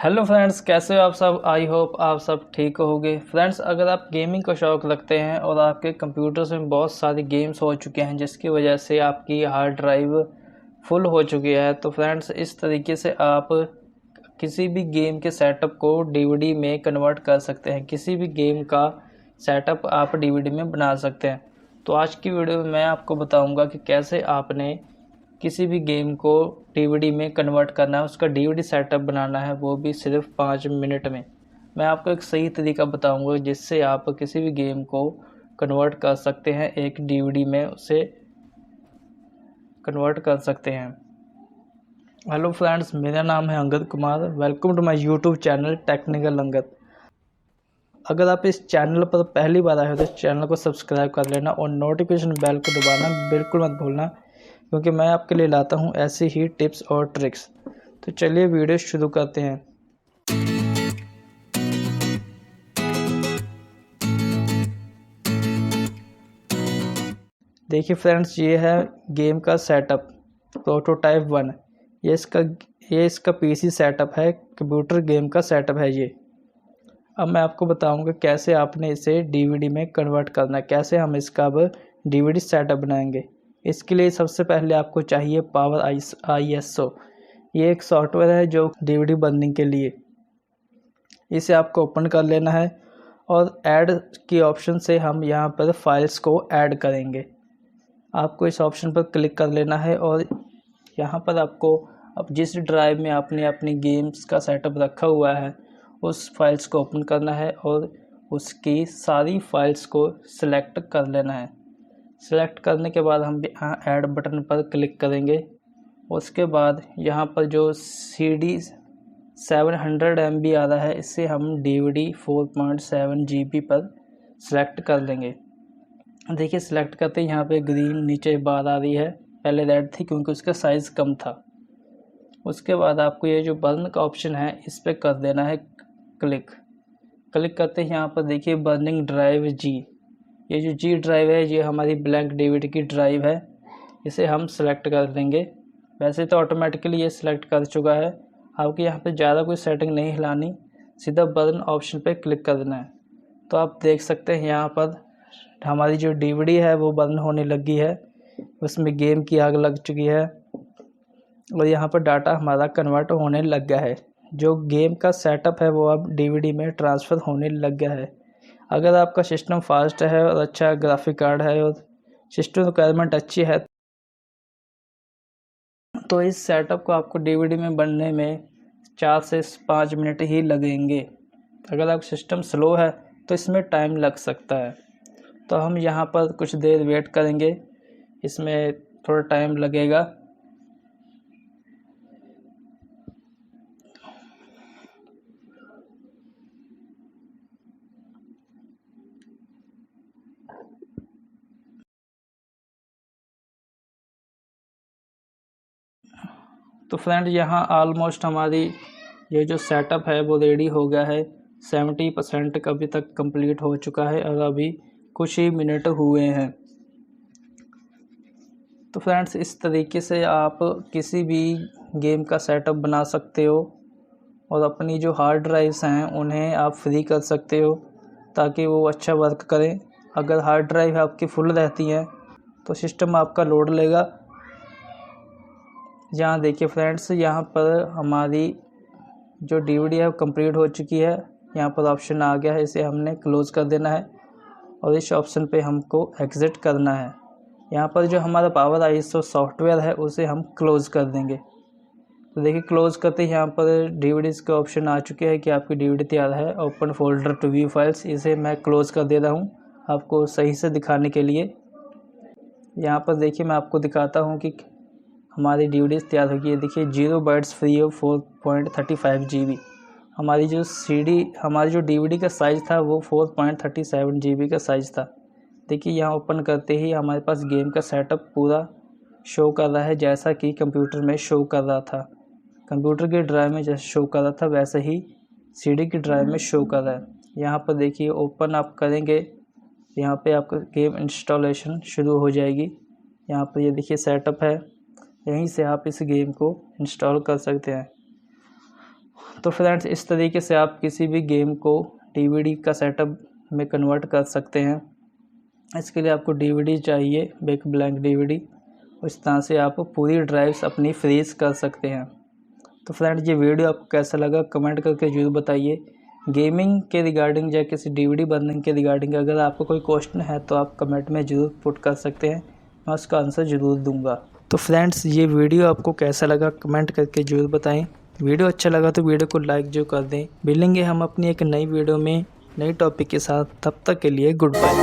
Hello friends, कैसे हो आप सब। आई होप आप सब ठीक होगे। फ्रेंड्स, अगर आप गेमिंग का शौक़ रखते हैं और आपके कंप्यूटर्स में बहुत सारी गेम्स हो चुके हैं जिसकी वजह से आपकी हार्ड ड्राइव फुल हो चुकी है, तो फ्रेंड्स इस तरीके से आप किसी भी गेम के सेटअप को डीवीडी में कन्वर्ट कर सकते हैं। किसी भी गेम का सेटअप आप डीवीडी में बना सकते हैं। तो आज की वीडियो में मैं आपको बताऊंगा कि कैसे आपने किसी भी गेम को डीवीडी में कन्वर्ट करना है, उसका डीवीडी सेटअप बनाना है, वो भी सिर्फ 5 मिनट में। मैं आपको एक सही तरीका बताऊंगा जिससे आप किसी भी गेम को कन्वर्ट कर सकते हैं, एक डीवीडी में उसे कन्वर्ट कर सकते हैं। हेलो फ्रेंड्स, मेरा नाम है Angad Kumar. Welcome to my YouTube channel technical Angad. अगर आप इस चैनल पर पहली बार आए हो तो इस चैनल को सब्सक्राइब कर लेना और नोटिफिकेशन बेल को दबाना बिल्कुल मत भूलना, क्योंकि मैं आपके लिए लाता हूं ऐसी ही टिप्स और ट्रिक्स। तो चलिए वीडियो शुरू करते हैं। देखिए फ्रेंड्स, ये है गेम का सेटअप प्रोटोटाइप 1। ये इसका पीसी सेटअप है, कंप्यूटर गेम का सेटअप है ये। अब मैं आपको बताऊंगा कैसे आपने इसे डीवीडी में कन्वर्ट करना है, कैसे हम इसका अब डीवीडी सेटअप बनाएंगे। इसके लिए सबसे पहले आपको चाहिए पावर ISO। ये एक सॉफ्टवेयर है जो डीवीडी बर्निंग के लिए। इसे आपको ओपन कर लेना है और ऐड की ऑप्शन से हम यहाँ पर फाइल्स को ऐड करेंगे। आपको इस ऑप्शन पर क्लिक कर लेना है और यहाँ पर आपको अब जिस ड्राइव में आपने अपनी गेम्स का सेटअप रखा हुआ है उस फाइल्स को ओपन करना है और उसकी सारी फाइल्स को सिलेक्ट कर लेना है। सिलेक्ट करने के बाद हम यहाँ ऐड बटन पर क्लिक करेंगे। उसके बाद यहाँ पर जो CD 700 MB आ रहा है, इससे हम DVD 4.7 GB पर सिलेक्ट कर लेंगे। देखिए सिलेक्ट करते ही यहाँ पे ग्रीन नीचे बार आ रही है, पहले रेड थी क्योंकि उसका साइज़ कम था। उसके बाद आपको ये जो बर्न का ऑप्शन है इस पर कर देना है क्लिक करते ही यहाँ पर देखिए बर्निंग ड्राइव G। ये जो G ड्राइव है ये हमारी ब्लैंक डीवीडी की ड्राइव है, इसे हम सेलेक्ट कर देंगे। वैसे तो ऑटोमेटिकली ये सिलेक्ट कर चुका है, आपको यहाँ पे ज़्यादा कोई सेटिंग नहीं हिलानी, सीधा बर्न ऑप्शन पे क्लिक कर देना है। तो आप देख सकते हैं यहाँ पर हमारी जो डीवीडी है वो बर्न होने लगी है, उसमें गेम की आग लग चुकी है और यहाँ पर डाटा हमारा कन्वर्ट होने लग गया है। जो गेम का सेटअप है वो अब डीवीडी में ट्रांसफ़र होने लग गया है। अगर आपका सिस्टम फास्ट है और अच्छा ग्राफिक कार्ड है और सिस्टम रिक्वायरमेंट अच्छी है तो इस सेटअप को आपको डीवीडी में बनने में 4 से 5 मिनट ही लगेंगे। अगर आप सिस्टम स्लो है तो इसमें टाइम लग सकता है। तो हम यहाँ पर कुछ देर वेट करेंगे, इसमें थोड़ा टाइम लगेगा। तो फ्रेंड यहाँ ऑलमोस्ट हमारी ये जो सेटअप है वो रेडी हो गया है। 70% अभी तक कंप्लीट हो चुका है और अभी कुछ ही मिनट हुए हैं। तो फ्रेंड्स इस तरीके से आप किसी भी गेम का सेटअप बना सकते हो और अपनी जो हार्ड ड्राइव्स हैं उन्हें आप फ्री कर सकते हो ताकि वो अच्छा वर्क करें। अगर हार्ड ड्राइव आपकी फुल रहती हैं तो सिस्टम आपका लोड लेगा। यहाँ देखिए फ्रेंड्स, यहाँ पर हमारी जो डीवीडी है वो कंप्लीट हो चुकी है। यहाँ पर ऑप्शन आ गया है, इसे हमने क्लोज़ कर देना है और इस ऑप्शन पे हमको एग्ज़िट करना है। यहाँ पर जो हमारा पावर ISO सॉफ्टवेयर है उसे हम क्लोज़ कर देंगे। तो देखिए क्लोज़ करते ही यहाँ पर डीवीडीज़ का ऑप्शन आ चुके हैं कि आपकी डीवीडी तैयार है। Open folder to view files, इसे मैं क्लोज़ कर दे रहा हूँ आपको सही से दिखाने के लिए। यहाँ पर देखिए मैं आपको दिखाता हूँ कि हमारी डीवीडी तैयार होगी। ये देखिए 0 बाइट्स फ्री ऑफ 4.35 GB। हमारी जो डीवीडी का साइज़ था वो 4.37 GB का साइज़ था। देखिए यहाँ ओपन करते ही हमारे पास गेम का सेटअप पूरा शो कर रहा है, जैसा कि कंप्यूटर में शो कर रहा था। कंप्यूटर की ड्राइव में जैसे शो कर रहा था वैसे ही CD की ड्राइव में शो कर रहा है। यहाँ पर देखिए ओपन आप करेंगे, यहाँ पे आपका गेम इंस्टॉलेशन शुरू हो जाएगी। यहाँ पर ये देखिए सेटअप है, यहीं से आप इस गेम को इंस्टॉल कर सकते हैं। तो फ्रेंड्स इस तरीके से आप किसी भी गेम को डीवीडी का सेटअप में कन्वर्ट कर सकते हैं। इसके लिए आपको डीवीडी चाहिए, एक ब्लैंक डीवीडी। इस तरह से आप पूरी ड्राइव्स अपनी फ्रीज कर सकते हैं। तो फ्रेंड्स ये वीडियो आपको कैसा लगा कमेंट करके जरूर बताइए। गेमिंग के रिगार्डिंग या किसी डीवीडी बनने के रिगार्डिंग अगर आपको कोई क्वेश्चन है तो आप कमेंट में ज़रूर पुट कर सकते हैं, मैं उसका आंसर ज़रूर दूंगा। तो फ्रेंड्स ये वीडियो आपको कैसा लगा कमेंट करके ज़रूर बताएं। वीडियो अच्छा लगा तो वीडियो को लाइक जो कर दें। मिलेंगे हम अपनी एक नई वीडियो में नई टॉपिक के साथ, तब तक के लिए गुड बाय।